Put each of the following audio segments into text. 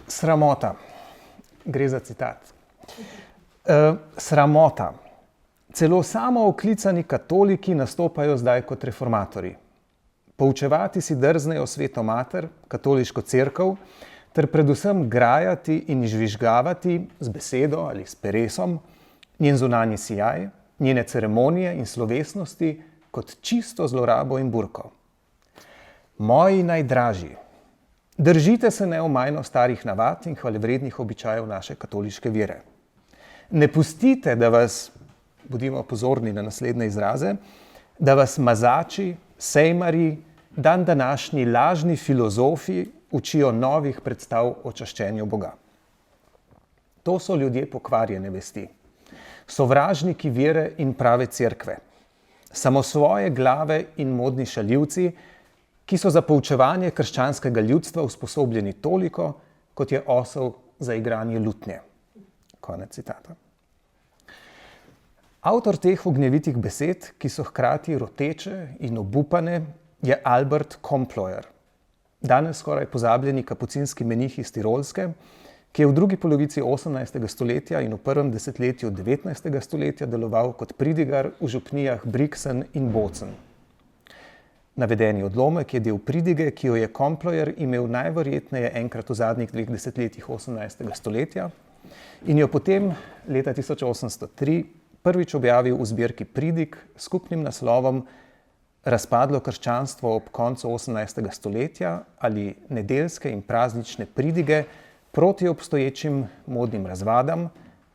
Sramota. Gre za citat. Sramota. Celo samooklicani katoliki nastopajo zdaj kot reformatorji. Poučevati si drznejo Sveto mater, katoliško cerkev, ter predvsem grajati in žvižgavati z besedo ali s peresom njen zunanji sijaj, njene ceremonije in slovesnosti kot čisto zlorabo in burko. Moji najdražji, držite se neomajno starih navad in hvalevrednih običajev naše katoliške vere. Ne pustite, da vas, bodimo pozorni na naslednje izraze, da vas mazači, sejmarji, današnji lažni filozofi učijo novih predstav o čaščenju Boga. To so ljudje pokvarjene vesti, sovražniki vere in prave cerkve, samosvoje glave in modni šaljivci, ki so za poučevanje krščanskega ljudstva usposobljeni toliko, kot je osel za igranje lutnje. Konec citata. Avtor teh ognjevitih besed, ki so hkrati roteče in obupane, je Albert Komploer, danes skoraj pozabljeni kapucinski menih iz Tirolske, ki je v drugi polovici 18. stoletja in v prvem desetletju 19. stoletja deloval kot pridigar v župnijah Brixen in Bozen. Navedeni odlomek je del pridige, ki jo je Komploer imel najverjetneje enkrat v zadnjih 2 desetletjih 18. stoletja in jo potem leta 1803 prvič objavil v zbirki pridig s skupnim naslovom Razpadlo krščanstvo ob koncu 18. stoletja ali nedeljske in praznične pridige proti obstoječim modnim razvadam,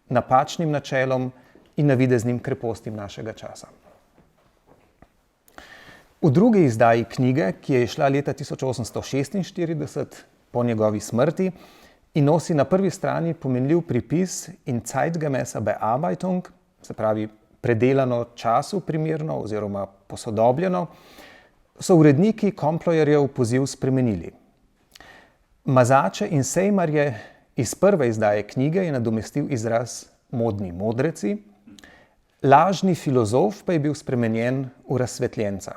napačnim načelom in navideznim krepostim našega časa. V drugi izdaji knjige, ki je izšla leta 1846 po njegovi smrti in nosi na prvi strani pomenljiv pripis in zeitgemäße Bearbeitung, se pravi predelano času primerno oziroma posodobljeno, so uredniki Komploerjev poziv spremenili. Mazače in sejmarje iz prve izdaje knjige je nadomestil izraz modni modreci, lažni filozof pa je bil spremenjen v razsvetljenca.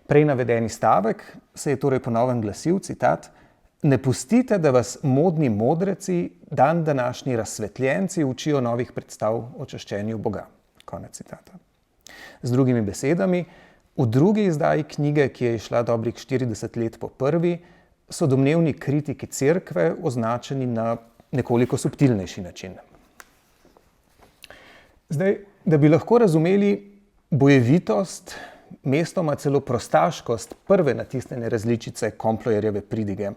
Prej navedeni stavek se je torej po novem glasil, citat, ne pustite, da vas modni modreci, današnji razsvetljenci učijo novih predstav o čaščenju Boga. Konec citata. Z drugimi besedami, v drugi izdaji knjige, ki je izšla dobrih 40 let po prvi, so domnevni kritiki cerkve označeni na nekoliko subtilnejši način. Zdaj, da bi lahko razumeli bojevitost, mestoma celo prostaškost prve natisnjene različice Komploerjeve pridige,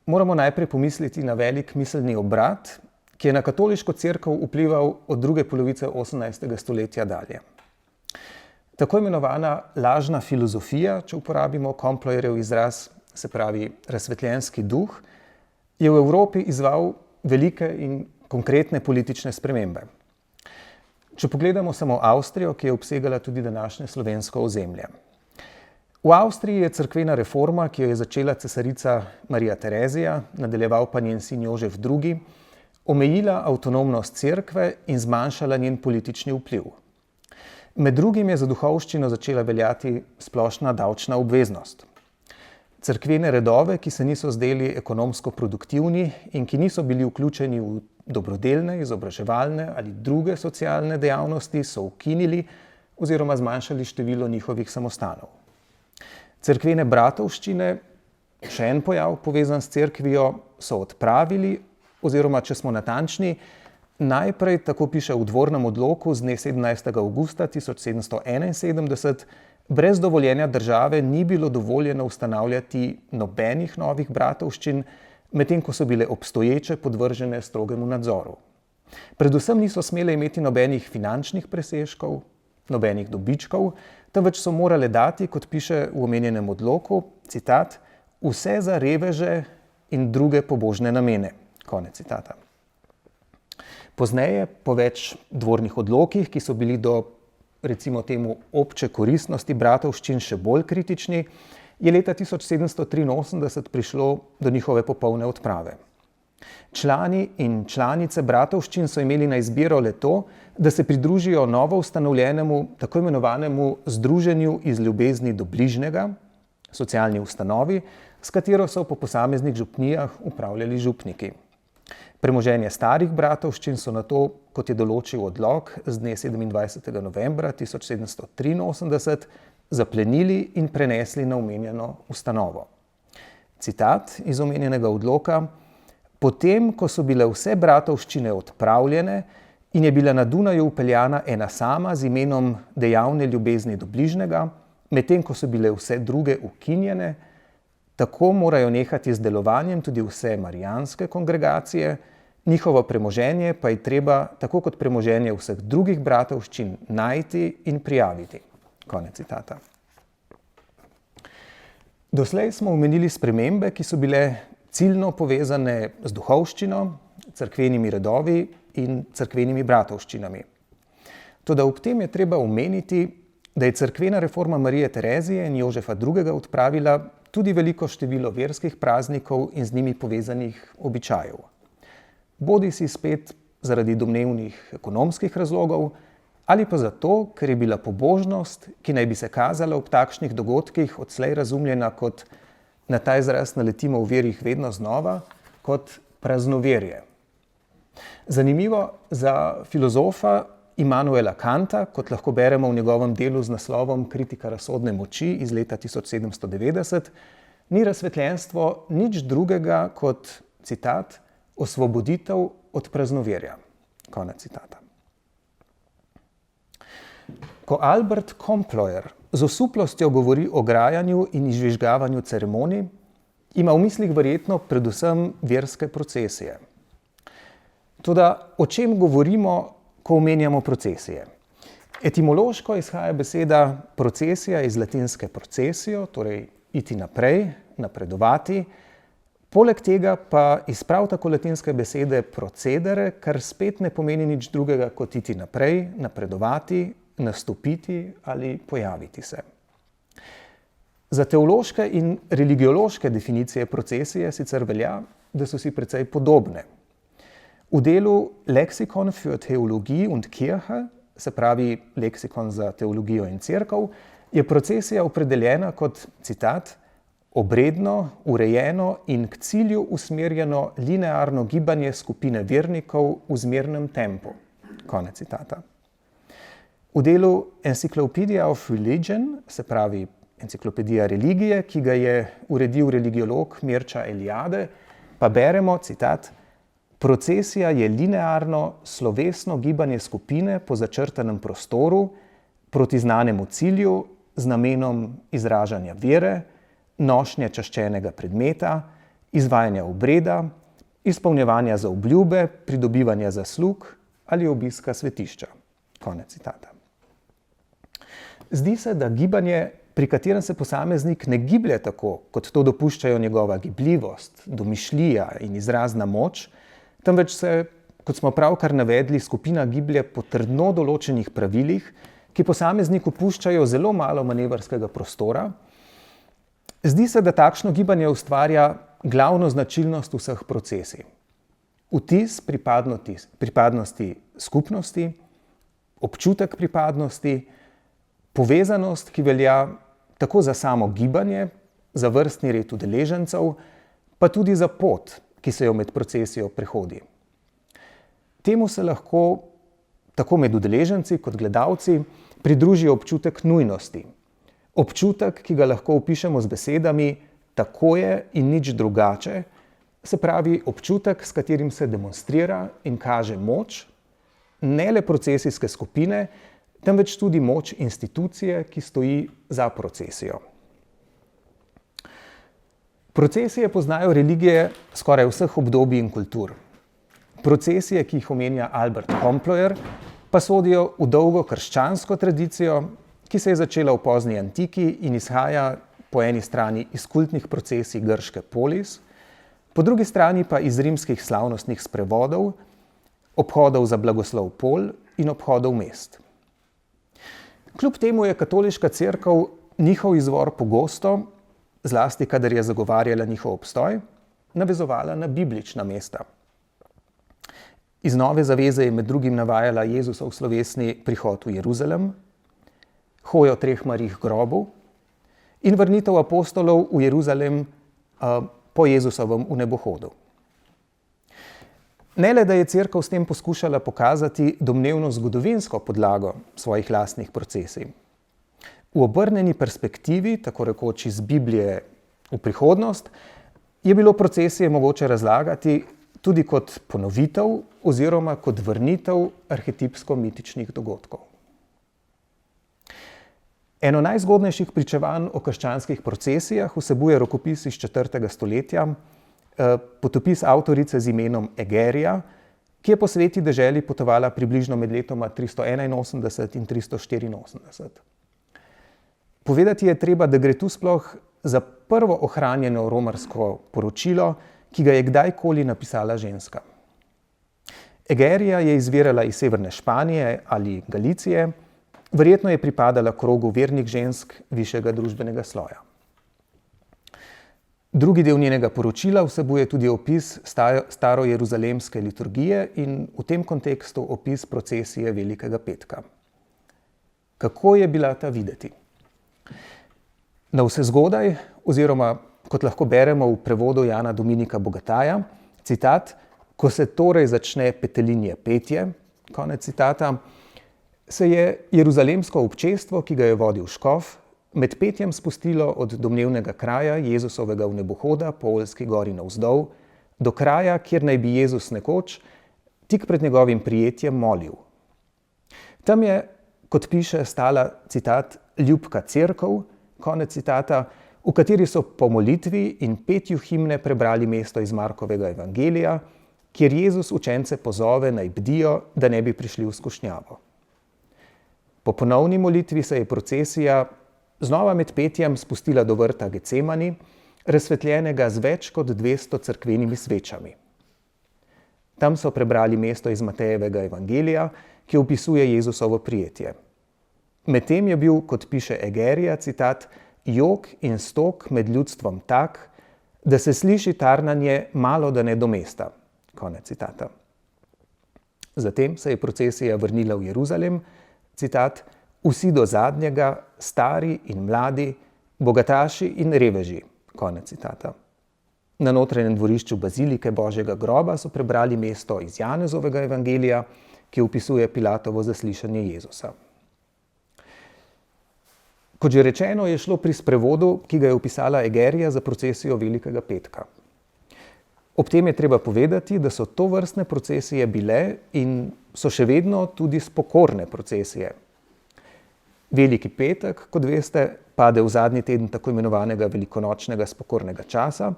moramo najprej pomisliti na velik miselni obrat, ki je na katoliško cerkev vplival od druge polovice 18. stoletja dalje. Tako imenovana lažna filozofija, če uporabimo Komploerjev izraz, se pravi razsvetljenski duh, je v Evropi izzval velike in konkretne politične spremembe. Če pogledamo samo Avstrijo, ki je obsegala tudi današnje slovensko ozemlje. V Avstriji je cerkvena reforma, ki jo je začela cesarica Marija Terezija, nadaljeval pa njen sin Jožef II., omejila avtonomnost cerkve in zmanjšala njen politični vpliv. Med drugim je za duhovščino začela veljati splošna davčna obveznost. Cerkvene redove, ki se niso zdeli ekonomsko produktivni in ki niso bili vključeni v dobrodelne, izobraževalne ali druge socialne dejavnosti, so ukinili oziroma zmanjšali število njihovih samostanov. Cerkvene bratovščine, še en pojav povezan s cerkvijo, so odpravili oziroma, če smo natančni, najprej, tako piše v dvornem odloku z dne 17. avgusta 1771, brez dovoljenja države ni bilo dovoljeno ustanavljati nobenih novih bratovščin, medtem ko so bile obstoječe podvržene strogemu nadzoru. Predvsem niso smele imeti nobenih finančnih presežkov, nobenih dobičkov, temveč so morale dati, kot piše v omenjenem odloku, citat, vse za reveže in druge pobožne namene. Konec citata. Pozneje, po več dvornih odlokih, ki so bili do, recimo temu, obče koristnosti bratovščin še bolj kritični, je leta 1783 prišlo do njihove popolne odprave. Člani in članice bratovščin so imeli na izbiro le to, da se pridružijo novo ustanovljenemu, tako imenovanemu združenju iz ljubezni do bližnjega, socialni ustanovi, s katero so po posameznih župnijah upravljali župniki. Premoženje starih bratovščin so nato, kot je določil odlok z dne 27. novembra 1783, zaplenili in prenesli na omenjeno ustanovo. Citat iz omenjenega odloka: "Potem, ko so bile vse bratovščine odpravljene in je bila na Dunaju vpeljana ena sama z imenom dejavne ljubezni do bližnjega, medtem ko so bile vse druge ukinjene, tako morajo nehati z delovanjem tudi vse marijanske kongregacije, njihovo premoženje pa je treba, tako kot premoženje vseh drugih bratovščin, najti in prijaviti." Konec citata. Doslej smo omenili spremembe, ki so bile ciljno povezane z duhovščino, cerkvenimi redovi in cerkvenimi bratovščinami. Toda ob tem je treba omeniti, da je cerkvena reforma Marije Terezije in Jožefa II. Odpravila tudi veliko število verskih praznikov in z njimi povezanih običajev. Bodisi spet zaradi domnevnih ekonomskih razlogov, ali pa zato, ker je bila pobožnost, ki naj bi se kazala ob takšnih dogodkih, odslej razumljena kot, na ta izraz naletimo v verjih vedno znova, kot praznoverje. Zanimivo, za filozofa Immanuela Kanta, kot lahko beremo v njegovem delu z naslovom Kritika razsodne moči iz leta 1790, ni razsvetljenstvo nič drugega kot, citat, osvoboditev od praznoverja. Konec citata. Ko Albert Comployer z osuplostjo govori o grajanju in izžvižgavanju ceremonij, ima v mislih verjetno predvsem verske procesije. Toda o čem govorimo, ko omenjamo procesije? Etimološko izhaja beseda procesija iz latinske procesio, torej iti naprej, napredovati. Poleg tega pa iz prav tako latinske besede procedere, kar spet ne pomeni nič drugega kot iti naprej, napredovati, nastopiti ali pojaviti se. Za teološke in religiološke definicije procesije sicer velja, da so si precej podobne. V delu Lexikon für Theologie und Kirche, se pravi leksikon za teologijo in cerkev, je procesija opredeljena kot, citat, obredno, urejeno in k cilju usmerjeno linearno gibanje skupine vernikov v zmernem tempu. Konec citata. V delu Encyclopedia of Religion, se pravi enciklopedija religije, ki ga je uredil religiolog Mircea Eliade, pa beremo, citat, procesija je linearno, slovesno gibanje skupine po začrtanem prostoru proti znanemu cilju z namenom izražanja vere, nošnje čaščenega predmeta, izvajanja obreda, izpolnjevanja zaobljube, pridobivanja zaslug ali obiska svetišča. Konec citata. Zdi se, da gibanje, pri katerem se posameznik ne giblje tako, kot to dopuščajo njegova gibljivost, domišljija in izrazna moč, temveč se, kot smo pravkar navedli, skupina giblje po trdno določenih pravilih, ki posamezniku puščajo zelo malo manevrskega prostora. Zdi se, da takšno gibanje ustvarja glavno značilnost vseh procesij. Vtis pripadnosti skupnosti, občutek pripadnosti, povezanost, ki velja tako za samo gibanje, za vrstni red udeležencev, pa tudi za pot, ki se jo med procesijo prehodi. Temu se lahko, tako med udeleženci kot gledalci, pridruži občutek nujnosti. Občutek, ki ga lahko opišemo z besedami tako je in nič drugače, se pravi občutek, s katerim se demonstrira in kaže moč, ne le procesijske skupine, temveč tudi moč institucije, ki stoji za procesijo. Procesije poznajo religije skoraj vseh obdobij in kultur. Procesije, ki jih omenja Albert Comployer, pa sodijo v dolgo krščansko tradicijo, ki se je začela v pozni antiki in izhaja po eni strani iz kultnih procesij grške polis, po drugi strani pa iz rimskih slavnostnih sprevodov, obhodov za blagoslov pol in obhodov mest. Kljub temu je katoliška cerkev njihov izvor pogosto, zlasti kadar je zagovarjala njihov obstoj, navezovala na biblična mesta. Iz Nove zaveze je med drugim navajala Jezusov slovesni prihod v Jeruzalem, hojo 3 Marijih grobov in vrnitev apostolov v Jeruzalem po Jezusovem vnebohodu. Ne le, da je Cerkev s tem poskušala pokazati domnevno zgodovinsko podlago svojih lastnih procesij. V obrnjeni perspektivi, tako rekoč iz Biblije v prihodnost, je bilo procesije mogoče razlagati tudi kot ponovitev oziroma kot vrnitev arhetipsko-mitičnih dogodkov. Eno najzgodnejših pričevanj o krščanskih procesijah vsebuje rokopis iz 4. stoletja, potopis avtorice z imenom Egerija, ki je po sveti deželi potovala približno med letoma 381 in 384. Povedati je treba, da gre tu sploh za prvo ohranjeno romarsko poročilo, ki ga je kdajkoli napisala ženska. Egerija je izvirala iz severne Španije ali Galicije, verjetno je pripadala krogu vernih žensk višjega družbenega sloja. Drugi del njenega poročila vsebuje tudi opis starojeruzalemske liturgije in v tem kontekstu opis procesije Velikega petka. Kako je bila ta videti? Navsezgodaj, oziroma kot lahko beremo v prevodu Jana Dominika Bogataja, citat, ko se torej začne petelinje petje, konec citata, se je jeruzalemsko občestvo, ki ga je vodil škof, med petjem spustilo od domnevnega kraja Jezusovega vnebohoda po Oljski gori navzdol, do kraja, kjer naj bi Jezus nekoč, tik pred njegovim prijetjem, molil. Tam je, kot piše, stala, citat, ljubka cerkev, konec citata, v kateri so po molitvi in petju himne prebrali mesto iz Markovega evangelija, kjer Jezus učence pozove, naj bdijo, da ne bi prišli v skušnjavo. Po ponovni molitvi se je procesija znova med petjem spustila do vrta Gecemani, razsvetljenega z več kot 200 cerkvenimi svečami. Tam so prebrali mesto iz Matejevega evangelija, ki opisuje Jezusovo prijetje. Medtem je bil, kot piše Egerija, citat, jok in stok med ljudstvom tak, da se sliši tarnanje malo da ne do mesta. Konec citata. Zatem se je procesija vrnila v Jeruzalem, citat, vsi do zadnjega, stari in mladi, bogataši in reveži. Konec citata. Na notranjem dvorišču bazilike Božjega groba so prebrali mesto iz Janezovega evangelija, ki opisuje Pilatovo zaslišanje Jezusa. Kot že rečeno, je šlo pri sprevodu, ki ga je opisala Egerija, za procesijo Velikega petka. Ob tem je treba povedati, da so tovrstne procesije bile in so še vedno tudi spokorne procesije. Veliki petek, kot veste, pade v zadnji teden tako imenovanega velikonočnega spokornega časa,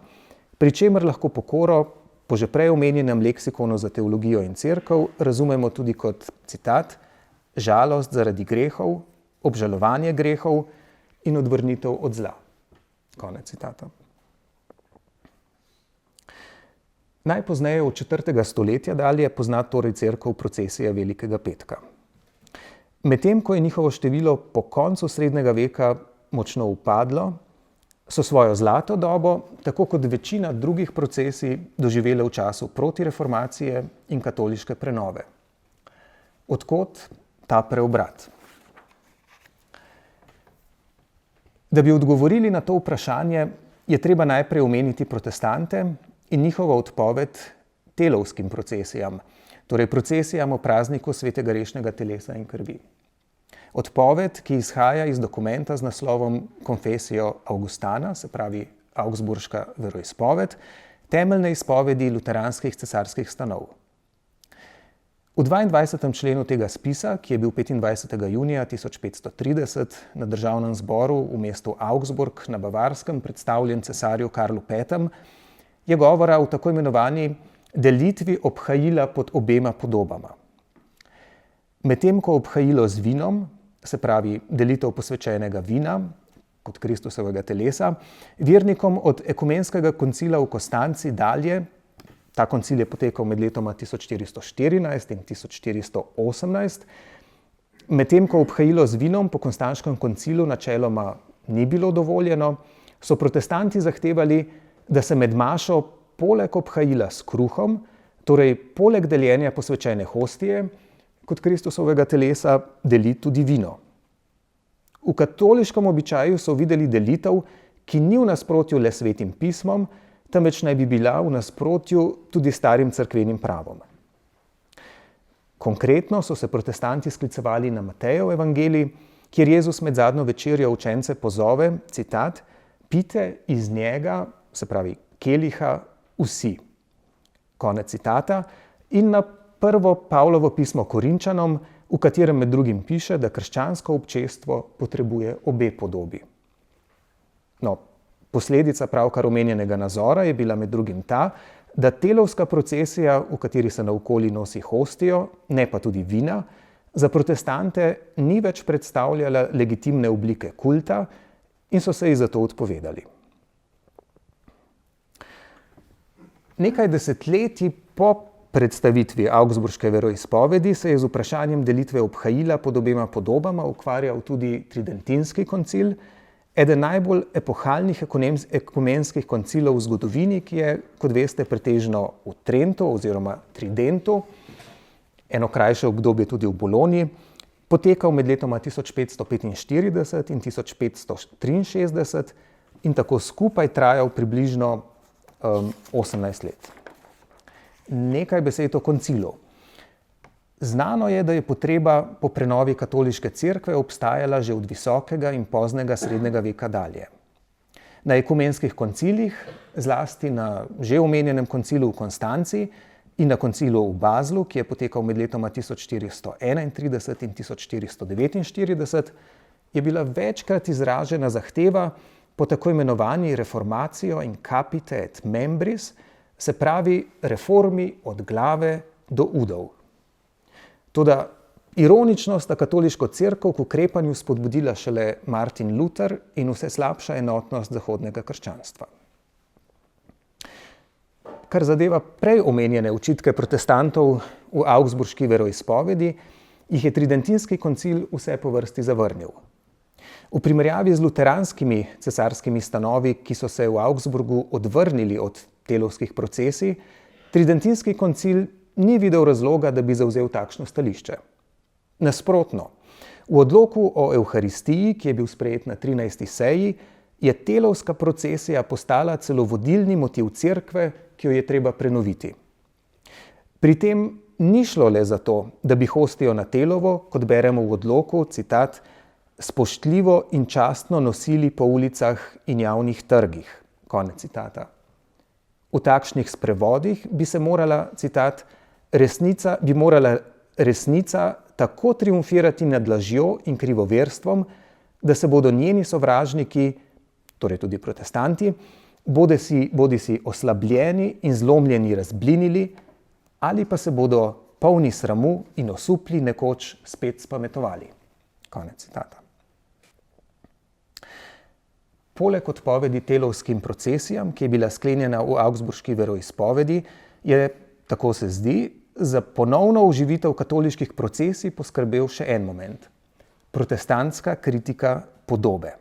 pri čemer lahko pokoro, po že prej omenjenem leksikonu za teologijo in cerkev, razumemo tudi kot, citat, žalost zaradi grehov, obžalovanje grehov in odvrnitev od zla. Konec citata. Najpozneje od 4. stoletja dalje pozna torej cerkev procesije Velikega petka. Medtem ko je njihovo število po koncu srednjega veka močno upadlo, so svojo zlato dobo, tako kot večina drugih procesij, doživele v času protireformacije in katoliške prenove. Od kod ta preobrat? Da bi odgovorili na to vprašanje, je treba najprej omeniti protestante in njihovo odpoved telovskim procesijam, torej procesijam o prazniku svetega rešnega telesa in krvi. Odpoved, ki izhaja iz dokumenta z naslovom Confessio Augustana, se pravi Augsburška veroizpoved, temeljne izpovedi luteranskih cesarskih stanov. V 22. členu tega spisa, ki je bil 25. junija 1530 na državnem zboru v mestu Augsburg na Bavarskem predstavljen cesarju Karlu V., je govora o tako imenovani delitvi obhajila pod obema podobama. Medtem ko obhajilo z vinom, se pravi delitev posvečenega vina, kot Kristusovega telesa, vernikom od ekumenskega koncila v Konstanci dalje, ta koncil je potekal med letoma 1414 in 1418, medtem ko obhajilo z vinom po konstantskem koncilu načeloma ni bilo dovoljeno, so protestanti zahtevali, da se med mašo poleg obhajila s kruhom, torej poleg deljenja posvečene hostije, kot Kristusovega telesa, deli tudi vino. V katoliškem običaju so videli delitev, ki ni v nasprotju le s Svetim pismom, temveč naj bi bila v nasprotju tudi starim cerkvenim pravom. Konkretno so se protestanti sklicevali na Matejev evangelij, kjer Jezus med zadnjo večerjo učence pozove, citat, pite iz njega, se pravi keliha, vsi. Konec citata. In na prvo Pavlovo pismo Korinčanom, v katerem med drugim piše, da krščansko občestvo potrebuje obe podobi. No, posledica pravkar omenjenega nazora je bila med drugim ta, da telovska procesija, v kateri se naokoli nosi hostijo, ne pa tudi vina, za protestante ni več predstavljala legitimne oblike kulta in so se ji zato odpovedali. Nekaj desetletij po predstavitvi Augsburške veroizpovedi se je z vprašanjem delitve obhajila pod obema podobama ukvarjal tudi Tridentinski koncil, eden najbolj epohalnih ekumenskih koncilov v zgodovini, ki je, kot veste, pretežno v Trentu oziroma Tridentu, eno krajše obdobje tudi v Bologni, potekal med letoma 1545 in 1563 in tako skupaj trajal približno 18 let. Nekaj besed o koncilu. Znano je, da je potreba po prenovi katoliške cerkve obstajala že od visokega in poznega srednjega veka dalje. Na ekumenskih koncilih, zlasti na že omenjenem koncilu v Konstanci in na koncilu v Baslu, ki je potekal med letoma 1431 in 1449, je bila večkrat izražena zahteva po tako imenovani reformacijo in capite et membris, se pravi reformi od glave do udov. Toda ironično sta katoliško cerkev k ukrepanju spodbudila šele Martin Luther in vse slabša enotnost zahodnega krščanstva. Kar zadeva prej omenjene očitke protestantov v Augsburški veroizpovedi, jih je Tridentinski koncil vse po vrsti zavrnil. V primerjavi z luteranskimi cesarskimi stanovi, ki so se v Augsburgu odvrnili od telovskih procesij, Tridentinski koncil ni videl razloga, da bi zavzel takšno stališče. Nasprotno, v odloku o Evharistiji, ki je bil sprejet na 13. seji, je telovska procesija postala celo vodilni motiv cerkve, ki jo je treba prenoviti. Pri tem ni šlo le za to, da bi hostijo na telovo, kot beremo v odloku, citat, spoštljivo in častno nosili po ulicah in javnih trgih. Konec citata. V takšnih sprevodih bi se morala, citat, resnica tako triumfirati nad lažjo in krivoverstvom, da se bodo njeni sovražniki, torej tudi protestanti, bodisi oslabljeni in zlomljeni razblinili, ali pa se bodo polni sramu in osupli nekoč spet spametovali. Konec citata. Poleg odpovedi telovskim procesijam, ki je bila sklenjena v Augsburški veroizpovedi, je, tako se zdi, za ponovno oživitev katoliških procesij poskrbel še en moment. Protestantska kritika podobe.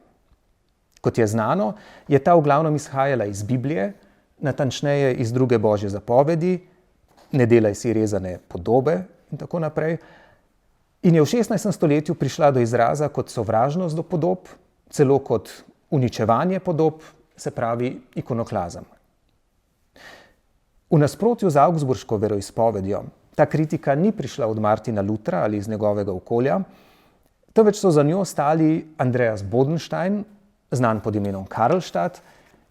Kot je znano, je ta v glavnem izhajala iz Biblije, natančneje iz druge Božje zapovedi, ne delaj si rezane podobe in tako naprej, in je v 16. stoletju prišla do izraza kot sovražnost do podob, celo kot uničevanje podob, se pravi ikonoklazem. V nasprotju z Augsburško veroizpovedjo, ta kritika ni prišla od Martina Lutra ali iz njegovega okolja, temveč so za njo stali Andreas Bodenstein, znan pod imenom Karlstadt,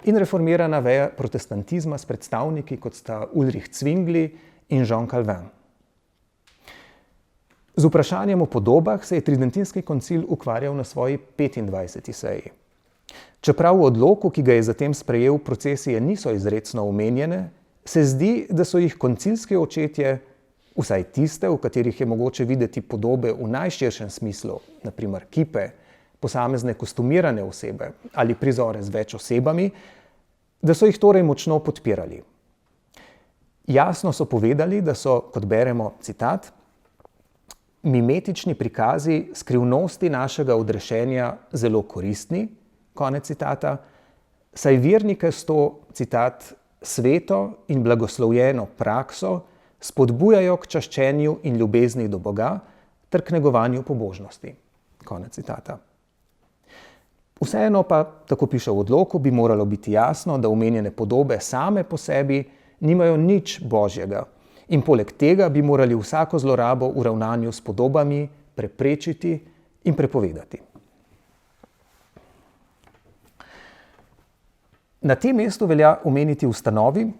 in reformirana veja protestantizma s predstavniki, kot sta Ulrich Zwingli in Jean Calvin. Z vprašanjem o podobah se je Tridentinski koncil ukvarjal na svoji 25. seji. Čeprav v odloku, ki ga je zatem sprejel, procesije niso izrecno omenjene, se zdi, da so jih koncilski očetje, vsaj tiste, v katerih je mogoče videti podobe v najširšem smislu, naprimer kipe, posamezne kostumirane osebe ali prizore z več osebami, da so jih torej močno podpirali. Jasno so povedali, da so, kot beremo, citat, mimetični prikazi skrivnosti našega odrešenja zelo koristni, konec citata, saj vernike s to, citat, sveto in blagoslovljeno prakso spodbujajo k čaščenju in ljubezni do Boga ter k negovanju pobožnosti. Konec citata. Vseeno pa, tako piše v odloku, bi moralo biti jasno, da omenjene podobe same po sebi nimajo nič božjega in poleg tega bi morali vsako zlorabo v ravnanju s podobami preprečiti in prepovedati. Na tem mestu velja omeniti ustanovi,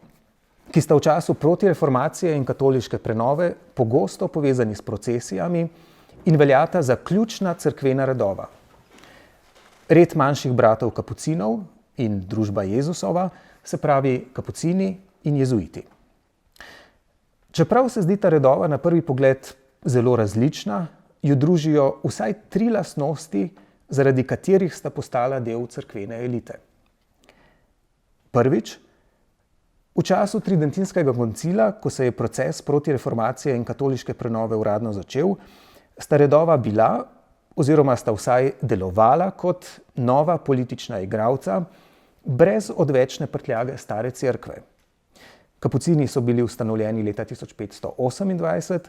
ki sta v času protireformacije in katoliške prenove pogosto povezani s procesijami in veljata za ključna cerkvena redova. Red manjših bratov kapucinov in družba Jezusova, se pravi kapucini in jezuiti. Čeprav se zdita redova na prvi pogled zelo različna, ju družijo vsaj 3 lastnosti, zaradi katerih sta postala del cerkvene elite. Prvič, v času Tridentinskega koncila, ko se je proces protireformacije in katoliške prenove uradno začel, sta redova bila oziroma sta vsaj delovala kot nova politična igralca, brez odvečne prtljage stare cerkve. Kapucini so bili ustanovljeni leta 1528,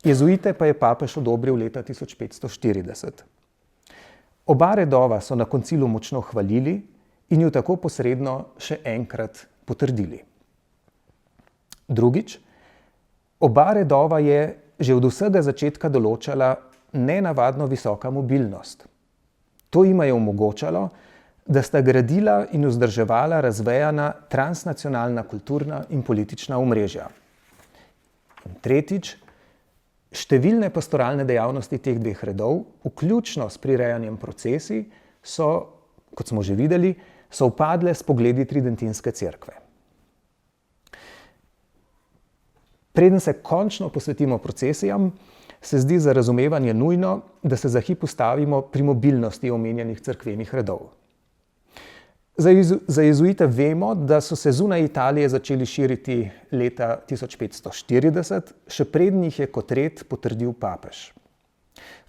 jezuite pa je papež odobril leta 1540. Oba redova so na koncilu močno hvalili in ju tako posredno še enkrat potrdili. Drugič, oba redova je že od vsega začetka določala nenavadno visoka mobilnost. To jima je omogočalo, da sta gradila in vzdrževala razvejana transnacionalna kulturna in politična omrežja. In tretjič, številne pastoralne dejavnosti teh 2 redov, vključno s prirejanjem procesij, so, kot smo že videli, sovpadle s pogledi Tridentinske cerkve. Preden se končno posvetimo procesijam, se zdi za razumevanje nujno, da se za hip ustavimo pri mobilnosti omenjenih cerkvenih redov. Za jezuite vemo, da so se zunaj Italije začeli širiti leta 1540, še preden jih je kot red potrdil papež.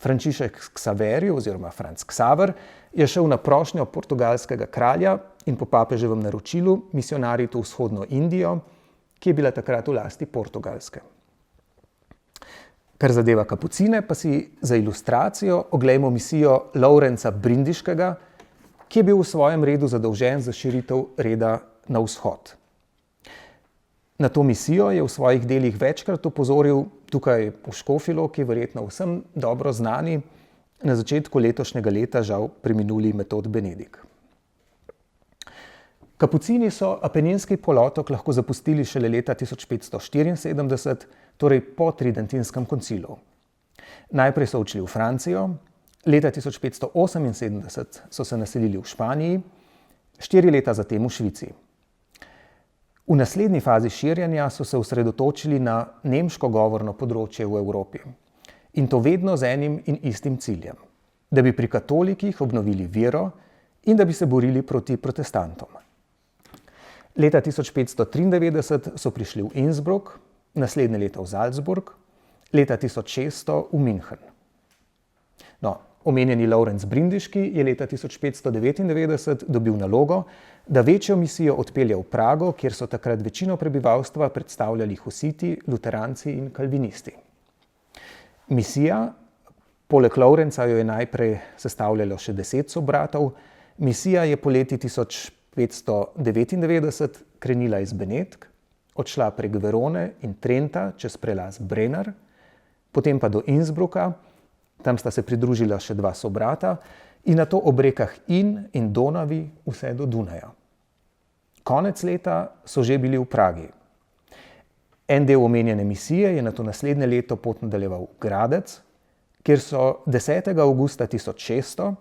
Frančišek Ksaverij oziroma Franc Ksaver je šel na prošnjo portugalskega kralja in po papeževem naročilu misionariti v vzhodno Indijo, ki je bila takrat v lasti Portugalske. Kar zadeva kapucine, pa si za ilustracijo oglejmo misijo Lovrenca Brindiškega, ki je bil v svojem redu zadolžen za širitev reda na vzhod. Na to misijo je v svojih delih večkrat opozoril tukaj v Škofji Loki, verjetno vsem dobro znani, na začetku letošnjega leta žal preminuli Metod Benedik. Kapucini so Apeninski polotok lahko zapustili šele leta 1574, torej po Tridentinskem koncilu. Najprej so odšli v Francijo, leta 1578 so se naselili v Španiji, 4 leta zatem v Švici. V naslednji fazi širjenja so se osredotočili na nemško govorno področje v Evropi. In to vedno z enim in istim ciljem, da bi pri katolikih obnovili vero in da bi se borili proti protestantom. Leta 1593 so prišli v Innsbruck, naslednje leto v Salzburg, leta 1600 v München. No, omenjeni Lovrenc Brindiški je leta 1599 dobil nalogo, da večjo misijo odpelje v Prago, kjer so takrat večino prebivalstva predstavljali husiti, luteranci in kalvinisti. Misija, poleg Lovrenca jo je najprej sestavljalo še 10 sobratov, misija je poleti 1599 krenila iz Benetk, odšla prek Verone in Trenta čez prelaz Brenner, potem pa do Innsbrucka, tam sta se pridružila še 2 sobrata in nato ob rekah Inn in Donavi vse do Dunaja. Konec leta so že bili v Pragi. En del omenjene misije je nato naslednje leto pot nadaljeval v Gradec, kjer so 10. avgusta 1600,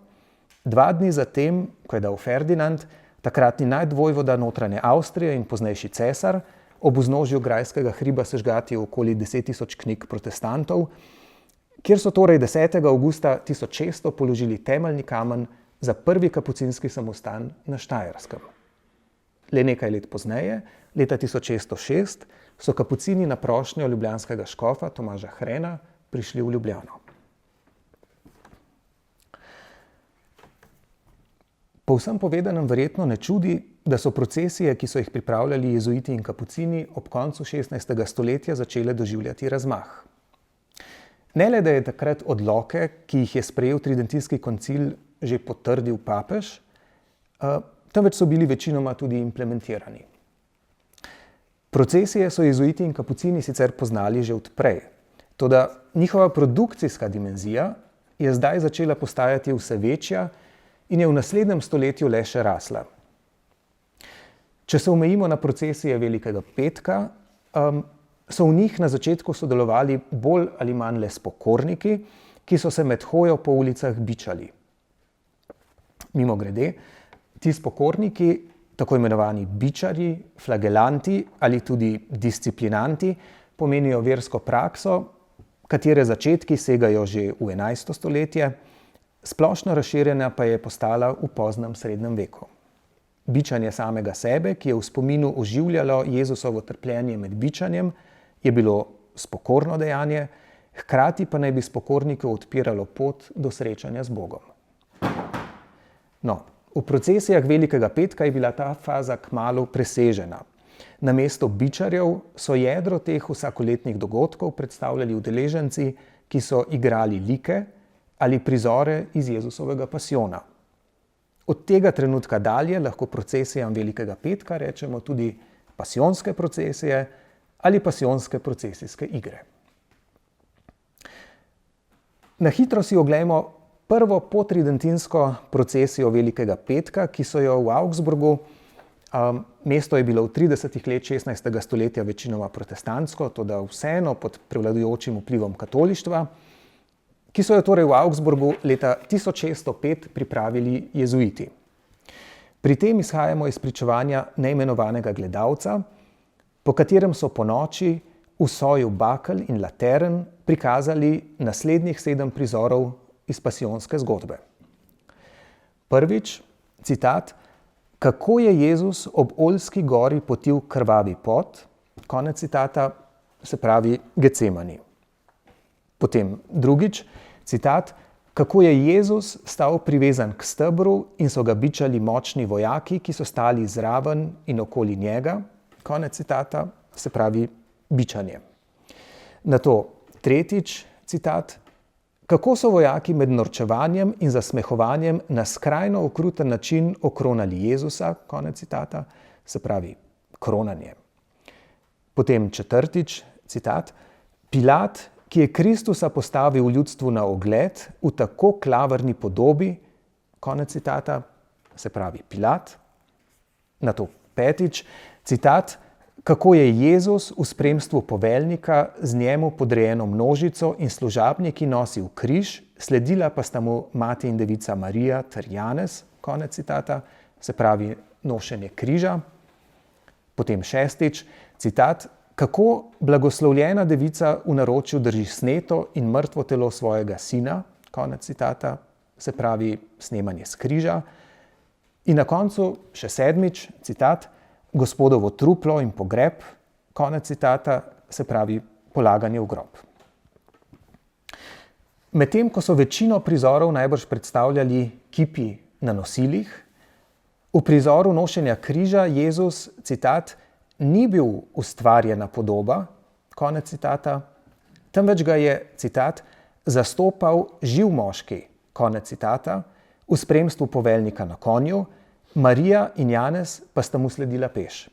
2 dni zatem, ko je dal Ferdinand, takratni nadvojvoda notranje Avstrije in poznejši cesar, ob vznožju grajskega hriba sežgati okoli 10.000 knjig protestantov, kjer so torej 10. avgusta 1600 položili temeljni kamen za prvi kapucinski samostan na Štajerskem. Le nekaj let pozneje, leta 1606, so kapucini na prošnjo ljubljanskega škofa Tomaža Hrena prišli v Ljubljano. Po vsem povedanem verjetno ne čudi, da so procesije, ki so jih pripravljali jezuiti in kapucini, ob koncu 16. stoletja začele doživljati razmah. Ne le, da je takrat odloke, ki jih je sprejel Tridentinski koncil, že potrdil papež, temveč so bili večinoma tudi implementirani. Procesije so jezuiti in kapucini sicer poznali že odprej, toda njihova produkcijska dimenzija je zdaj začela postajati vse večja in je v naslednjem stoletju le še rasla. Če se omejimo na procesije Velikega petka, so v njih na začetku sodelovali bolj ali manj le spokorniki, ki so se med hojo po ulicah bičali. Mimogrede, ti spokorniki, tako imenovani bičarji, flagelanti ali tudi disciplinanti, pomenijo versko prakso, katere začetki segajo že v 11. stoletje, splošno razširjena pa je postala v poznem srednjem veku. Bičanje samega sebe, ki je v spominu oživljalo Jezusovo trpljenje med bičanjem, je bilo spokorno dejanje, hkrati pa naj bi spokorniku odpiralo pot do srečanja z Bogom. No, v procesijah Velikega petka je bila ta faza kmalu presežena. Namesto bičarjev so jedro teh vsakoletnih dogodkov predstavljali udeleženci, ki so igrali like ali prizore iz Jezusovega pasijona. Od tega trenutka dalje lahko procesijam Velikega petka rečemo tudi pasijonske procesije ali pasijonske procesijske igre. Na hitro si oglejmo prvo potridentinsko procesijo Velikega petka, ki so jo v Augsburgu, mesto je bilo v 30. let 16. stoletja večinoma protestantsko, toda vseeno pod prevladujočim vplivom katolištva, ki so jo torej v Augsburgu leta 1605 pripravili jezuiti. Pri tem izhajamo iz pričevanja neimenovanega gledalca, po katerem so ponoči v soju bakel in latern prikazali naslednjih 7 prizorov iz pasijonske zgodbe. Prvič, citat, kako je Jezus ob Oljski gori potil krvavi pot, konec citata, se pravi Getsemani. Potem drugič, citat, kako je Jezus stal privezan k stebru in so ga bičali močni vojaki, ki so stali zraven in okoli njega, konec citata, se pravi bičanje. Nato tretjič, citat, kako so vojaki med norčevanjem in zasmehovanjem na skrajno okruten način okronali Jezusa, konec citata, se pravi kronanje. Potem četrtič, citat, Pilat, ki je Kristusa postavil ljudstvu na ogled v tako klavrni podobi, konec citata, se pravi Pilat. Nato petič, citat, kako je Jezus v spremstvu poveljnika z njemu podrejeno množico in služabniki nosil križ, sledila pa sta mu mati in devica Marija ter Janez, konec citata, se pravi nošenje križa. Potem šestič, citat, kako blagoslovljena devica v naročju drži sneto in mrtvo telo svojega sina, konec citata, se pravi snemanje s križa. In na koncu še sedmič, citat, Gospodovo truplo in pogreb, konec citata, se pravi polaganje v grob. Medtem ko so večino prizorov najbrž predstavljali kipi na nosilih, v prizoru nošenja križa Jezus, citat, ni bil ustvarjena podoba, konec citata, temveč ga je, citat, zastopal živ moški, konec citata, v spremstvu poveljnika na konju, Marija in Janez pa sta mu sledila peš.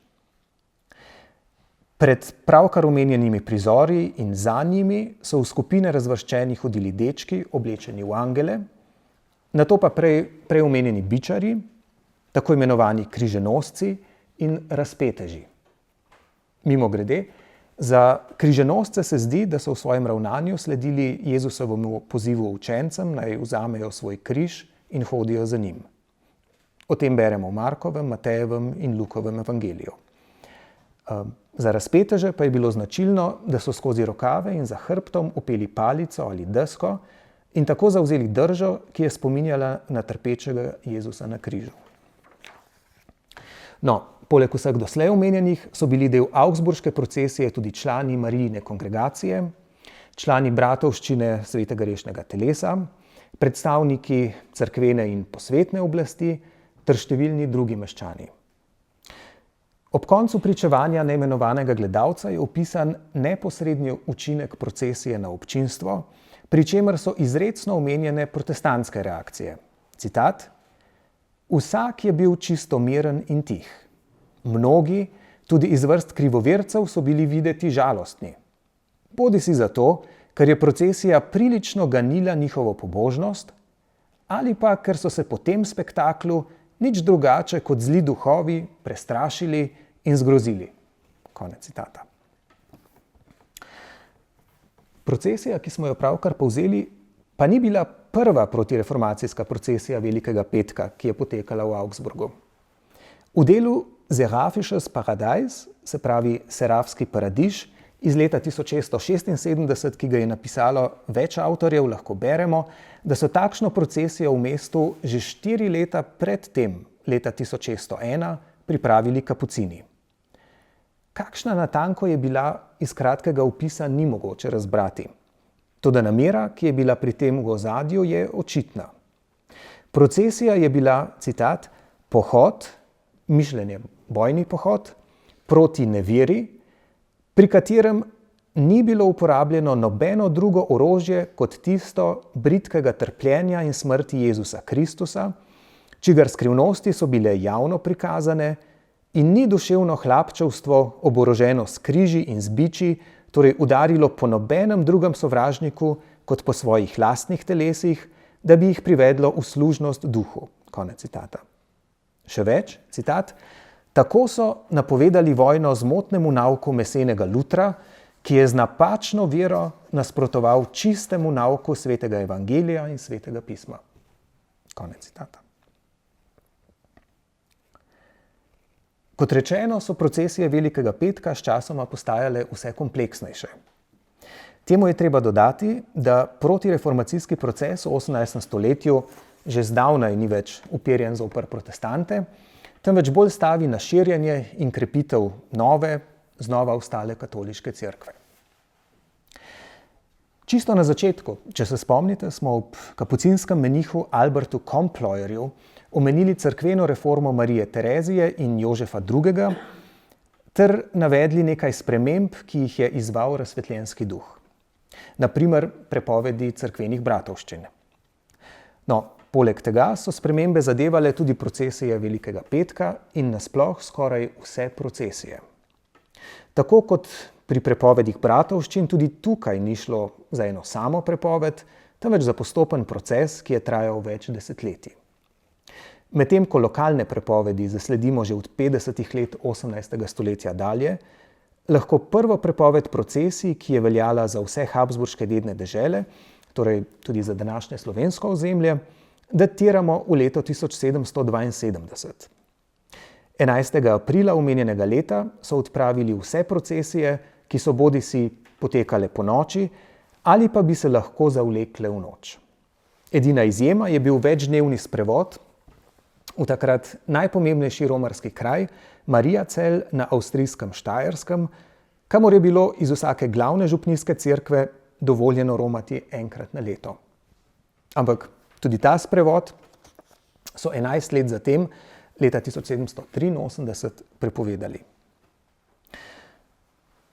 Pred pravkar omenjenimi prizori in za njimi so v skupine razvrščenih hodili dečki, oblečeni v angele, nato pa prej omenjeni bičarji, tako imenovani križenosci in razpeteži. Mimogrede, za križenosce se zdi, da so v svojem ravnanju sledili Jezusovemu pozivu učencem, naj vzamejo svoj križ in hodijo za njim. O tem beremo v Markovem, Matejevem in Lukovem evangeliju. Za razpeteže pa je bilo značilno, da so skozi rokave in za hrbtom opeli palico ali desko in tako zavzeli držo, ki je spominjala na trpečega Jezusa na križu. No, poleg vseh doslej omenjenih so bili del Augsburške procesije tudi člani Marijine kongregacije, člani bratovščine Svetega rešnega telesa, predstavniki cerkvene in posvetne oblasti ter številni drugi meščani. Ob koncu pričevanja neimenovanega gledalca je opisan neposredni učinek procesije na občinstvo, pri čemer so izrecno omenjene protestantske reakcije. citat: "Vsak je bil čisto miren in tih. Mnogi, tudi iz vrst krivovercev, so bili videti žalostni. Bodisi zato, ker je procesija prilično ganila njihovo pobožnost, ali pa ker so se po tem spektaklu nič drugače kot zli duhovi prestrašili in zgrozili." Konec citata. Procesija, ki smo jo pravkar povzeli, pa ni bila prva protireformacijska procesija Velikega petka, ki je potekala v Augsburgu. V delu Seraphisches Paradies, se pravi Serafski paradiž, iz leta 1676, ki ga je napisalo več avtorjev, lahko beremo, da so takšno procesijo v mestu že 4 leta pred tem, leta 1601, pripravili kapucini. Kakšna natanko je bila, iz kratkega opisa ni mogoče razbrati. Toda namera, ki je bila pri tem v ozadju, je očitna. Procesija je bila, citat, pohod, mišljenje bojni pohod, proti neveri, pri katerem ni bilo uporabljeno nobeno drugo orožje kot tisto bridkega trpljenja in smrti Jezusa Kristusa, čigar skrivnosti so bile javno prikazane, in ni duševno hlapčevstvo, oboroženo s križi in z biči, torej udarilo po nobenem drugem sovražniku kot po svojih lastnih telesih, da bi jih privedlo v služnost duhu. Konec citata. Še več, citat: "Tako so napovedali vojno zmotnemu nauku mesenega Lutra, ki je z napačno vero nasprotoval čistemu nauku svetega evangelija in svetega pisma." Konec citata. Kot rečeno, so procesije Velikega petka sčasoma postajale vse kompleksnejše. Temu je treba dodati, da protireformacijski proces v 18. stoletju že zdavnaj ni več uperjen zoper protestante, temveč bolj stavi na širjenje in krepitev nove, znova ostale katoliške cerkve. Čisto na začetku, če se spomnite, smo ob kapucinskem menihu Albertu Komploerju omenili cerkveno reformo Marije Terezije in Jožefa II. Ter navedli nekaj sprememb, ki jih je izval razsvetljenski duh. Na primer, prepovedi cerkvenih bratovščin. No, poleg tega so spremembe zadevale tudi procesije Velikega petka in nasploh skoraj vse procesije. Tako kot pri prepovedih bratovščin, tudi tukaj ni šlo za eno samo prepoved, temveč za postopen proces, ki je trajal več desetletij. Medtem ko lokalne prepovedi zasledimo že od 50. let 18. stoletja dalje, lahko prvo prepoved procesij, ki je veljala za vse habsburške dedne dežele, torej tudi za današnje slovensko ozemlje, datiramo v leto 1772. 11. aprila omenjenega leta so odpravili vse procesije, ki so bodisi potekale po noči ali pa bi se lahko zavlekle v noč. Edina izjema je bil večdnevni sprevod v takrat najpomembnejši romarski kraj, Mariacel na avstrijskem Štajerskem, kamor je bilo iz vsake glavne župnijske cerkve dovoljeno romati enkrat na leto. Ampak tudi ta sprevod so 11 let zatem, leta 1783, prepovedali.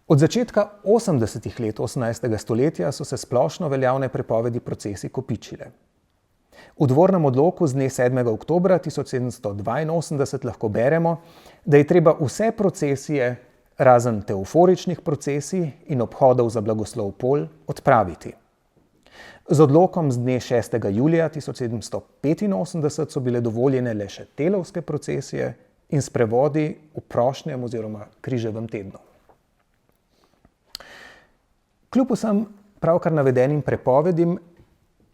Od začetka 80. let 18. stoletja so se splošno veljavne prepovedi procesij kopičile. V dvornem odloku z dne 7. oktobra 1782 lahko beremo, da je treba vse procesije, razen teoforičnih procesij in obhodov za blagoslov pol, odpraviti. Z odlokom z dne 6. julija 1785 so bile dovoljene le še telovske procesije in sprevodi v prošnjem oziroma križevem tednu. Kljub vsem pravkar navedenim prepovedim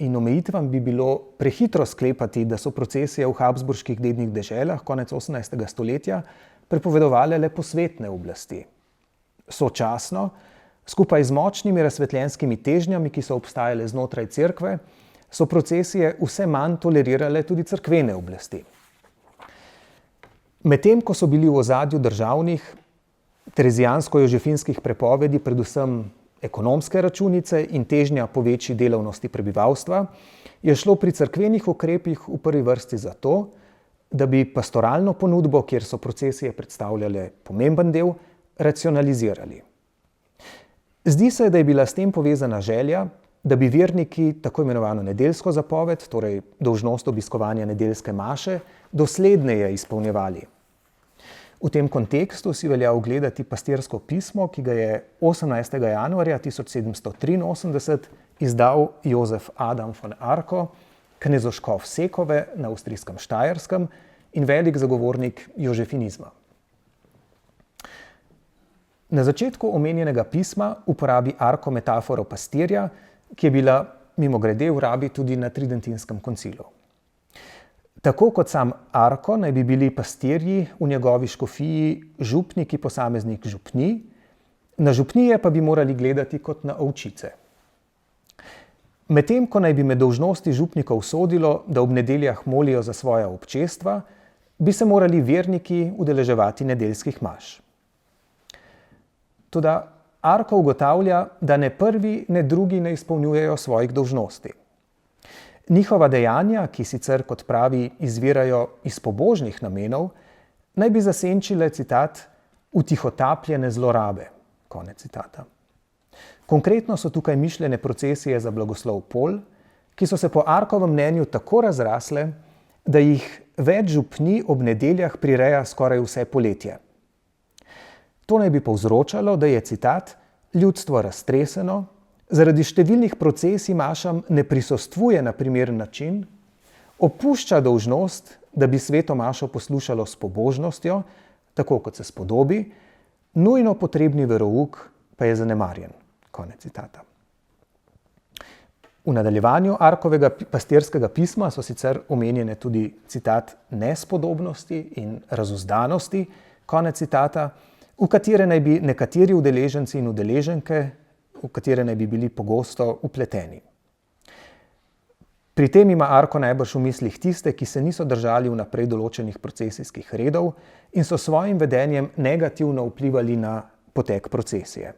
in omejitvam bi bilo prehitro sklepati, da so procesije v habsburških dednih deželah konec 18. stoletja prepovedovale le posvetne oblasti. Sočasno, skupaj z močnimi razsvetljenskimi težnjami, ki so obstajale znotraj cerkve, so procesije vse manj tolerirale tudi cerkvene oblasti. Medtem ko so bili v ozadju državnih, terezijansko-jožefinskih prepovedi predvsem ekonomske računice in težnja po večji delavnosti prebivalstva, je šlo pri cerkvenih ukrepih v prvi vrsti za to, da bi pastoralno ponudbo, kjer so procesije predstavljale pomemben del, racionalizirali. Zdi se, da je bila s tem povezana želja, da bi verniki tako imenovano nedeljsko zapoved, torej dolžnost obiskovanja nedeljske maše, dosledneje izpolnjevali. V tem kontekstu si velja ogledati pastirsko pismo, ki ga je 18. januarja 1783 izdal Jozef Adam von Arco, knezoškof Sekove na avstrijskem Štajerskem in velik zagovornik jožefinizma. Na začetku omenjenega pisma uporabi Arco metaforo pastirja, ki je bila mimogrede v rabi tudi na Tridentinskem koncilu. Tako kot sam Arco naj bi bili pastirji v njegovi škofiji župniki posameznih župnij, na župnije pa bi morali gledati kot na ovčice. Medtem ko naj bi med dolžnosti župnikov sodilo, da ob nedeljah molijo za svoja občestva, bi se morali verniki udeleževati nedeljskih maš. Toda Arco ugotavlja, da ne prvi, ne drugi ne izpolnjujejo svojih dolžnosti. Njihova dejanja, ki sicer, kot pravi, izvirajo iz pobožnih namenov, naj bi zasenčile, citat, utihotapljene zlorabe. Konec citata. Konkretno so tukaj mišljene procesije za blagoslov pol, ki so se po Arcovem mnenju tako razrasle, da jih več župnij ob nedeljah prireja skoraj vse poletje. To naj bi povzročalo, da je, citat, ljudstvo raztreseno, zaradi številnih procesij mašam ne prisostvuje na primeren način, opušča dolžnost, da bi sveto mašo poslušalo s pobožnostjo, tako kot se spodobi, nujno potrebni verouk pa je zanemarjen. Konec citata. V nadaljevanju Arcovega pastirskega pisma so sicer omenjene tudi, citat, nespodobnosti in razuzdanosti, konec citata, v katere naj bi nekateri udeleženci in udeleženke, v katere naj bi bili pogosto vpleteni. Pri tem ima Arco najbrž v mislih tiste, ki se niso držali vnaprej določenih procesijskih redov in so svojim vedenjem negativno vplivali na potek procesije.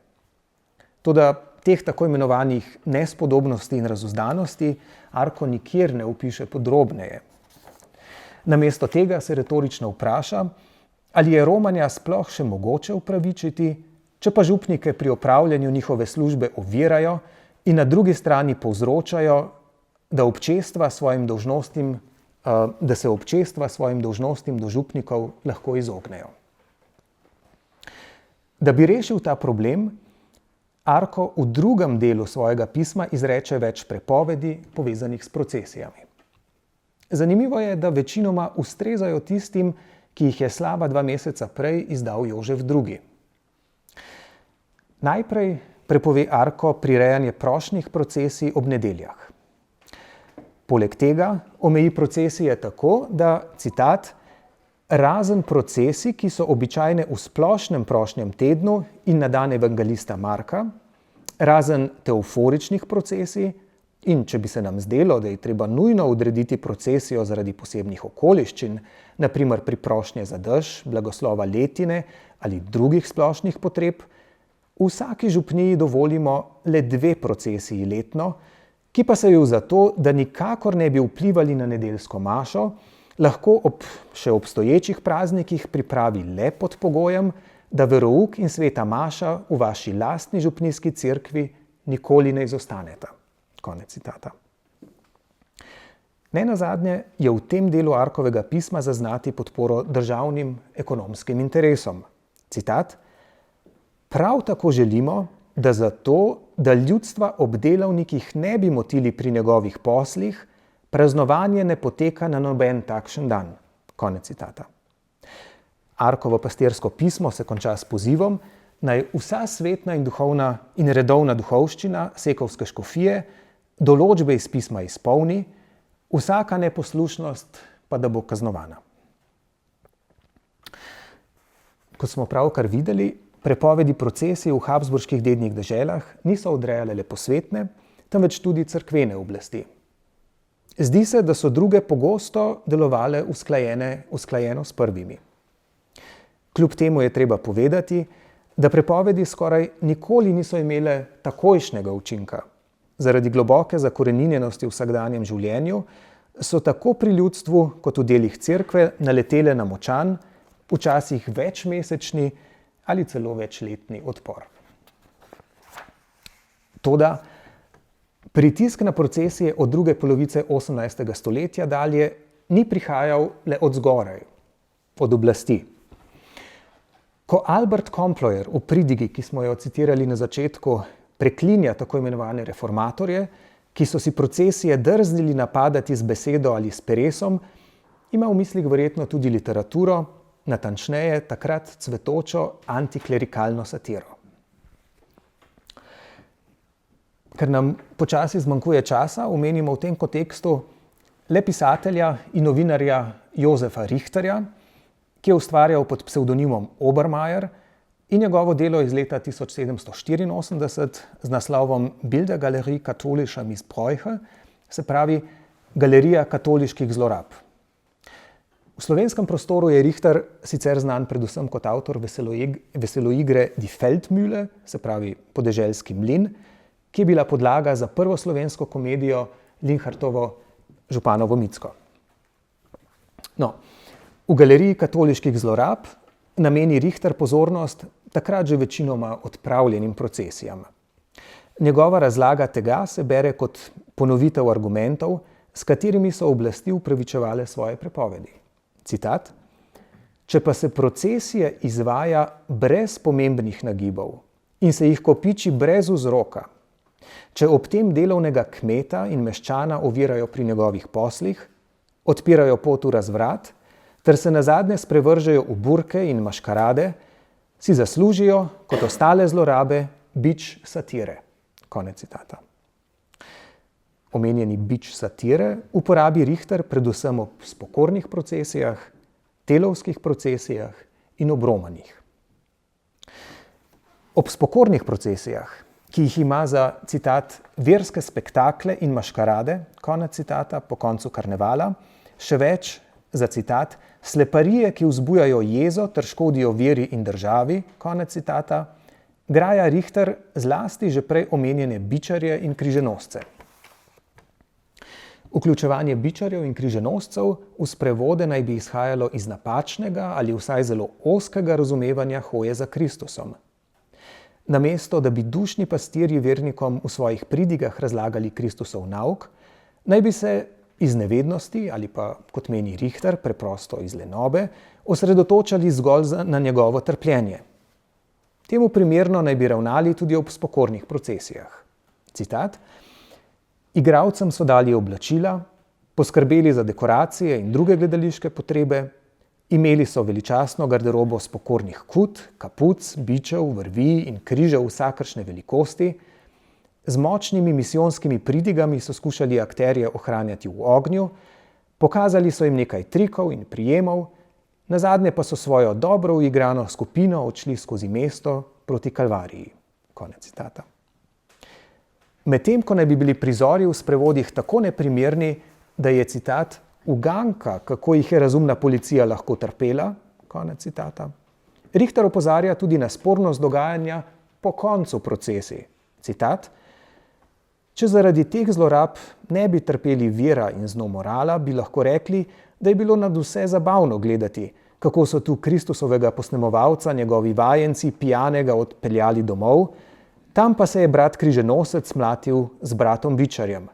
Toda teh tako imenovanih nespodobnosti in razuzdanosti Arco nikjer ne opiše podrobneje. Namesto tega se retorično vpraša, ali je romanja sploh še mogoče upravičiti, če pa župnike pri opravljanju njihove službe ovirajo in na drugi strani povzročajo, da se občestva svojim dolžnostim do župnikov lahko izognejo. Da bi rešil ta problem, Arco v drugem delu svojega pisma izreče več prepovedi povezanih s procesijami. Zanimivo je, da večinoma ustrezajo tistim, ki jih je slaba 2 meseca prej izdal Jožef II. Najprej prepove Arco prirejanje prošnjih procesij ob nedeljah. Poleg tega omeji procesije tako, da, citat, razen procesij, ki so običajne v splošnem prošnjem tednu in na dan evangelista Marka, razen teoforičnih procesij in če bi se nam zdelo, da je treba nujno odrediti procesijo zaradi posebnih okoliščin, na primer pri prošnje za dež, blagoslova letine ali drugih splošnih potreb, v vsaki župniji dovolimo le 2 procesiji letno, ki pa se ju zato, da nikakor ne bi vplivali na nedeljsko mašo, lahko ob še obstoječih praznikih pripravi le pod pogojem, da verouk in sveta maša v vaši lastni župnijski cerkvi nikoli ne izostaneta. Konec citata. Nenazadnje je v tem delu Arcovega pisma zaznati podporo državnim ekonomskim interesom. Citat, prav tako želimo, da zato, da ljudstva ob delavnikih ne bi motili pri njegovih poslih, praznovanje ne poteka na noben takšen dan. Konec citata. Arcovo pastirsko pismo se konča s pozivom, naj vsa svetna in duhovna in redovna duhovščina Sekovske škofije določbe iz pisma izpolni, vsaka neposlušnost pa da bo kaznovana. Kot smo pravkar videli, prepovedi procesij v habsburških dednih deželah niso odrejale le posvetne, temveč tudi cerkvene oblasti. Zdi se, da so druge pogosto delovale usklajeno s prvimi. Kljub temu je treba povedati, da prepovedi skoraj nikoli niso imele takojšnjega učinka. Zaradi globoke zakoreninjenosti v vsakdanjem življenju so tako pri ljudstvu kot v delih cerkve naletele na močan, včasih večmesečni ali celo večletni odpor. Toda Pritisk na procesije od druge polovice 18. stoletja dalje ni prihajal le od zgoraj, od oblasti. Ko Albert Comployer v pridigi, ki smo jo citirali na začetku, preklinja tako imenovane reformatorje, ki so si procesije drznili napadati z besedo ali s peresom, ima v mislih verjetno tudi literaturo, natančneje takrat cvetočo antiklerikalno satiro. Ker nam počasi zmanjkuje časa, omenimo v tem kontekstu le pisatelja in novinarja Josefa Richterja, ki je ustvarjal pod psevdonimom Obermayr, in njegovo delo iz leta 1784 z naslovom Bildergalerie katholischer Missbräuche, se pravi Galerija katoliških zlorab. V slovenskem prostoru je Richter sicer znan predvsem kot avtor veseloigre Die Feldmühle, se pravi Podeželski mlin, ki je bila podlaga za prvo slovensko komedijo Linhartovo Županovo Micko. No, v Galeriji katoliških zlorab nameni Richter pozornost takrat že večinoma odpravljenim procesijam. Njegova razlaga tega se bere kot ponovitev argumentov, s katerimi so oblasti upravičevale svoje prepovedi. Citat: "Če pa se procesije izvaja brez pomembnih nagibov in se jih kopiči brez vzroka, če ob tem delovnega kmeta in meščana ovirajo pri njegovih poslih, odpirajo pot v razvrat, ter se nazadnje sprevržejo v burke in maškarade, si zaslužijo, kot ostale zlorabe, bič satire." Konec citata. Omenjeni bič satire uporabi Richter predvsem ob spokornih procesijah, telovskih procesijah in ob romanjih. Ob spokornih procesijah, ki jih ima za, citat, verske spektakle in maškarade, konec citata, po koncu karnevala, še več, za citat, sleparije, ki vzbujajo jezo ter škodijo veri in državi, konec citata, graja Richter zlasti že prej omenjene bičarje in križenosce. Vključevanje bičarjev in križenoscev v sprevode naj bi izhajalo iz napačnega ali vsaj zelo ozkega razumevanja hoje za Kristusom. Namesto, da bi dušni pastirji vernikom v svojih pridigah razlagali Kristusov nauk, naj bi se iz nevednosti ali pa, kot meni Richter, preprosto iz lenobe, osredotočali zgolj na njegovo trpljenje. Temu primerno naj bi ravnali tudi ob spokornih procesijah. Citat: "Igralcem so dali oblačila, poskrbeli za dekoracije in druge gledališke potrebe, imeli so veličastno garderobo spokornih kut, kapuc, bičev, vrvi in križev vsakršne velikosti, z močnimi misijonskimi pridigami so skušali akterje ohranjati v ognju, pokazali so jim nekaj trikov in prijemov, nazadnje pa so svojo dobro uigrano skupino odšli skozi mesto proti Kalvariji." Konec citata. Medtem ko naj bi bili prizori v sprevodih tako neprimerni, da je, citat, uganka, kako jih je razumna policija lahko trpela, konec citata, Richter opozarja tudi na spornost dogajanja po koncu procesij. Citat: "Če zaradi teh zlorab ne bi trpeli vera in zno morala, bi lahko rekli, da je bilo nadvse zabavno gledati, kako so tu Kristusovega posnemovalca njegovi vajenci pijanega odpeljali domov, tam pa se je brat križenosec mlatil z bratom bičarjem.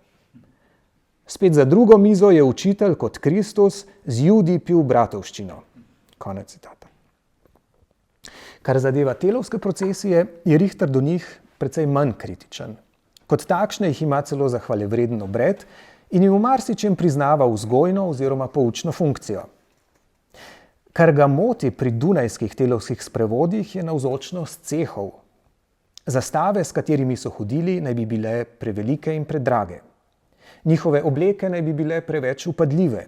Spet za drugo mizo je učitelj kot Kristus z Judi pil bratovščino." Konec citata. Kar zadeva telovske procesije, je Richter do njih precej manj kritičen. Kot takšne jih ima celo za hvalevreden obred in jim v marsičem priznava vzgojno oziroma poučno funkcijo. Kar ga moti pri dunajskih telovskih sprevodih, je navzočnost cehov. Zastave, s katerimi so hodili, naj bi bile prevelike in predrage. Njihove obleke naj bi bile preveč vpadljive.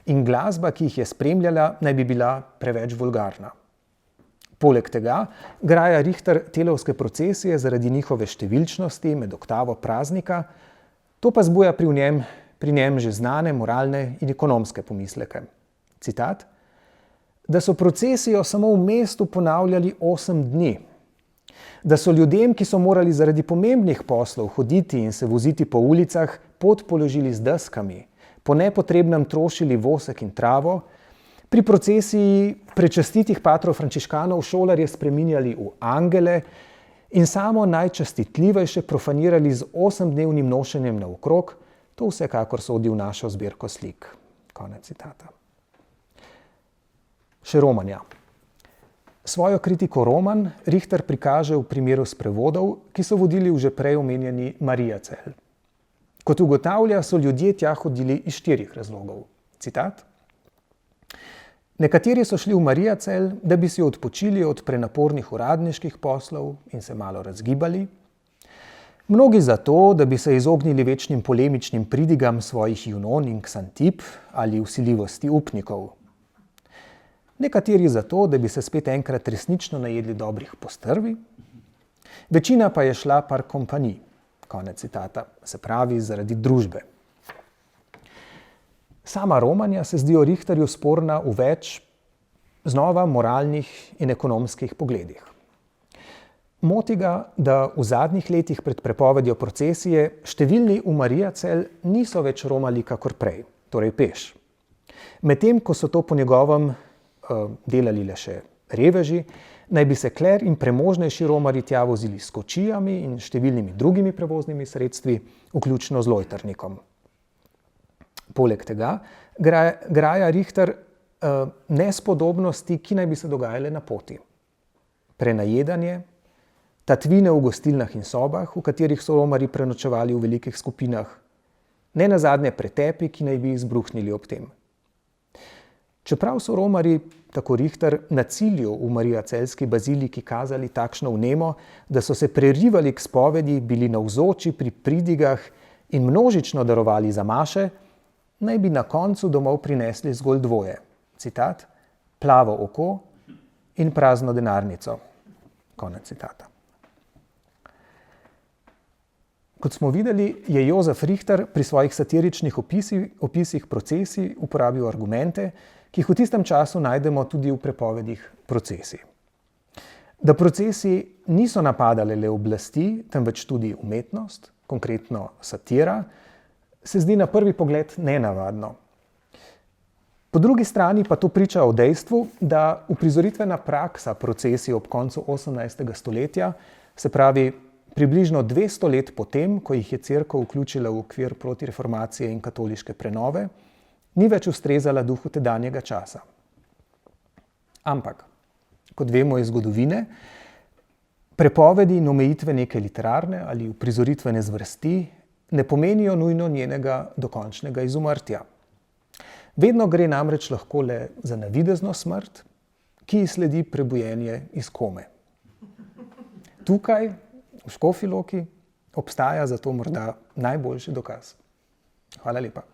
In glasba, ki jih je spremljala, naj bi bila preveč vulgarna. Poleg tega graja Richter telovske procesije zaradi njihove številčnosti med oktavo praznika, to pa zbuja pri njem že znane moralne in ekonomske pomisleke. Citat: "Da so procesijo samo v mestu ponavljali 8 dni. Da so ljudem, ki so morali zaradi pomembnih poslov hoditi in se voziti po ulicah, pot položili z deskami, po nepotrebnem trošili vosek in travo, pri procesiji prečastitih patrov frančiškanov šolarje spreminjali v angele in samo najčastitljivejše profanirali z 8-dnevnim nošenjem naokrog, to vsekakor sodi v našo zbirko slik. Konec citata. Še romanja. Svojo kritiko romanj Richter prikaže v primeru sprevodov, ki so vodili v že prej omenjeni Mariazell. Kot ugotavlja, so ljudje tja hodili iz 4 razlogov. Citat. Nekateri so šli v Mariazell, da bi si odpočili od prenapornih uradniških poslov in se malo razgibali. Mnogi zato, da bi se izognili večnim polemičnim pridigam svojih Junon in Ksantip ali vsiljivosti upnikov. Nekateri zato, da bi se spet enkrat resnično najedli dobrih postrvi. Večina pa je šla par kompanij. Konec citata, se pravi zaradi družbe. Sama romanja se zdijo Richterju sporna v več, znova moralnih in ekonomskih pogledih. Moti ga, da v zadnjih letih pred prepovedjo procesije številni v Mariazell niso več romali kakor prej, torej peš. Medtem, ko so to po njegovem delali le še reveži, naj bi se kler in premožnejši romarji tja vozili s kočijami in številnimi drugimi prevoznimi sredstvi, vključno z lojtrnikom. Poleg tega graja Richter nespodobnosti, ki naj bi se dogajale na poti. Prenajedanje, tatvine v gostilnah in sobah, v katerih so romarji prenočevali v velikih skupinah, nenazadnje pretepi, ki naj bi izbruhnili ob tem. Čeprav so romarji, tako Richter, na cilju v Mariazellski baziliki kazali takšno vnemo, da so se prerivali k spovedi, bili navzoči pri pridigah in množično darovali za maše, naj bi na koncu domov prinesli zgolj dvoje. Citat, plavo oko in prazno denarnico. Konec citata. Kot smo videli, je Josef Richter pri svojih satiričnih opisih procesij uporabil argumente, ki jih v tistem času najdemo tudi v prepovedih procesij. Da procesi niso napadale le oblasti, temveč tudi umetnost, konkretno satira, se zdi na prvi pogled nenavadno. Po drugi strani pa to priča o dejstvu, da uprizoritvena praksa procesij ob koncu 18. stoletja, se pravi približno 200 let potem, ko jih je Cerkev vključila v okvir protireformacije in katoliške prenove, ni več ustrezala duhu tedanjega časa. Ampak, kot vemo iz zgodovine, prepovedi in omejitve neke literarne ali uprizoritvene zvrsti ne pomenijo nujno njenega dokončnega izumrtja. Vedno gre namreč lahko le za navidezno smrt, ki sledi prebujenje iz kome. Tukaj, v Škofji Loki, obstaja zato morda najboljši dokaz. Hvala lepa.